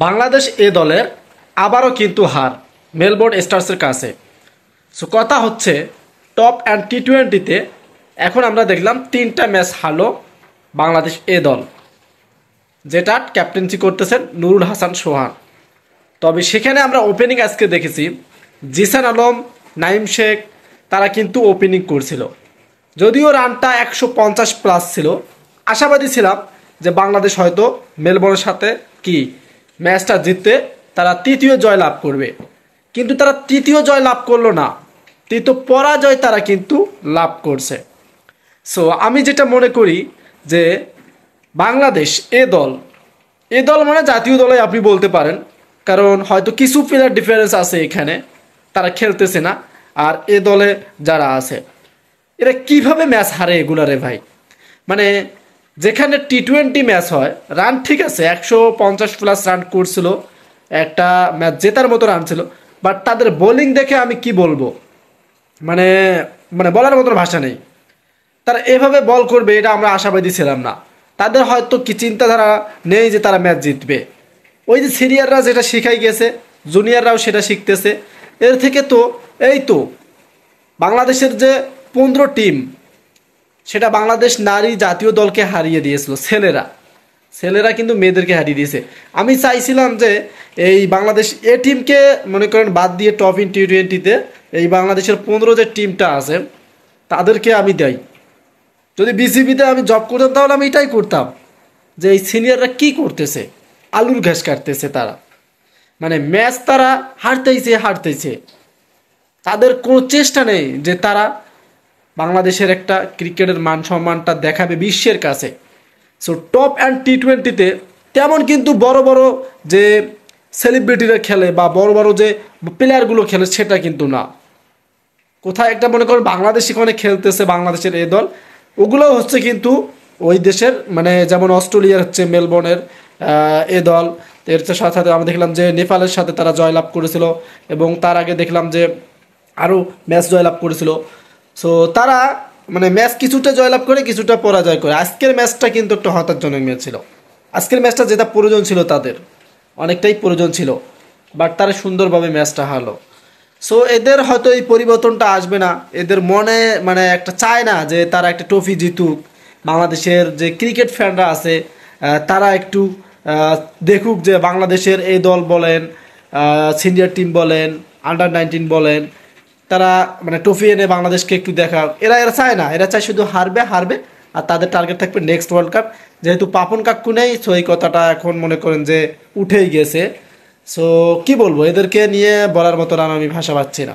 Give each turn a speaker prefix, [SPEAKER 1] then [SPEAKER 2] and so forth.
[SPEAKER 1] বাংলাদেশ এ দলের আবারও কিন্তু হার মেলবোর্ন স্টার্সের কাছে। সো কথা হচ্ছে টপ অ্যান্ড টি-20তে এখন আমরা দেখলাম 3টা ম্যাচ হারলো বাংলাদেশ এ দল, যেটা ক্যাপ্টেন্সি করতেছেন নুরুল হাসান সোহান। তবে সেখানে আমরা ওপেনিং আজকে দেখেছি জিসান আলম, নাইম শেখ, তারা কিন্তু ওপেনিং করছিল। যদিও রানটা 150+ ছিল, আশাবাদী ছিলাম যে বাংলাদেশ হয়তো মেলবোর্নের সাথে কি ম্যাচটা জিততে তারা তৃতীয় জয় লাভ করবে, কিন্তু তারা তৃতীয় জয় লাভ করলো না, তৃতীয় পরাজয় তারা কিন্তু লাভ করছে। সো আমি যেটা মনে করি যে বাংলাদেশ এ দল মানে জাতীয় দলে আপনি বলতে পারেন, কারণ হয়তো কিছু প্লেয়ার ডিফারেন্স আছে এখানে, তারা খেলতেছে না। আর এ দলে যারা আছে এরা কিভাবে ম্যাচ হারে এগুলারে ভাই, মানে যেখানে টি-20 ম্যাচ হয় রান ঠিক আছে 150+ রান করছিল, একটা ম্যাচ জেতার মতো রান ছিল, বাট তাদের বোলিং দেখে আমি কি বলবো, মানে মানে বলার মতো ভাষা নেই। তারা এভাবে বল করবে এটা আমরা আশাবাদী ছিলাম না। তাদের হয়তো কি চিন্তাধারা নেই যে তারা ম্যাচ জিতবে। ওই যে সিনিয়ররা যেটা শিখাই গেছে, জুনিয়ররাও সেটা শিখতেছে। এর থেকে তো এই তো বাংলাদেশের যে 15 টিম, সেটা বাংলাদেশ নারী জাতীয় দলকে হারিয়ে দিয়েছিল। ছেলেরা কিন্তু মেয়েদেরকে হারিয়ে দিয়েছে। আমি চাইছিলাম যে এই বাংলাদেশ এ টিমকে মনে করেন বাদ দিয়ে টপ ইন টি-20তে এই বাংলাদেশের 15 যে টিমটা আছে তাদেরকে আমি দেই। যদি বিসিবিতে আমি জব করতাম তাহলে আমি এটাই করতাম যে এই সিনিয়ররা কি করতেছে, আলুর ঘাস কাটতেছে তারা, মানে ম্যাচ তারা হারতেইছে, তাদের কোনো চেষ্টা নেই যে তারা বাংলাদেশের একটা ক্রিকেটের মান সম্মানটা দেখাবে বিশ্বের কাছে। সো টপ অ্যান্ড টি-20তে তেমন কিন্তু বড় বড় যে সেলিব্রিটিরা খেলে বা বড় বড় যে প্লেয়ারগুলো খেলে সেটা কিন্তু না। কোথায় একটা মনে করেন বাংলাদেশ এখানে খেলতেছে, বাংলাদেশের এই দল, ওগুলো হচ্ছে কিন্তু ওই দেশের, মানে যেমন অস্ট্রেলিয়ার হচ্ছে মেলবোর্নের এ দল, এর সাথে সাথে আমরা দেখলাম যে নেপালের সাথে তারা জয়লাভ করেছিল, এবং তার আগে দেখলাম যে আরও ম্যাচ জয়লাভ করেছিল। সো তারা মানে ম্যাচ কিছুটা জয়লাভ করে কিছুটা পরাজয় করে। আজকের ম্যাচটা কিন্তু একটা হতাশাজনক ম্যাচ ছিল। আজকের ম্যাচটা যেটা প্রয়োজন ছিল তাদের অনেকটাই প্রয়োজন ছিল, বাট তারা সুন্দরভাবে ম্যাচটা হারলো। সো এদের হয়তো এই পরিবর্তনটা আসবে না, এদের মনে মানে একটা চায় না যে তারা একটা ট্রফি জিতুক। বাংলাদেশের যে ক্রিকেট ফ্যানরা আছে তারা একটু দেখুক যে বাংলাদেশের এই দল বলেন, সিনিয়র টিম বলেন, আন্ডার-19 বলেন, তারা মানে ট্রফি এনে বাংলাদেশকে একটু দেখা। এরা চায় না, এরা চায় শুধু হারবে, আর তাদের টার্গেট থাকবে নেক্সট ওয়ার্ল্ড কাপ। যেহেতু পাপন কাক্কু নেই, সো এই কথাটা এখন মনে করেন যে উঠেই গেছে। সো কি বলবো, এদেরকে নিয়ে বলার মতো আমি ভাষা পাচ্ছি না।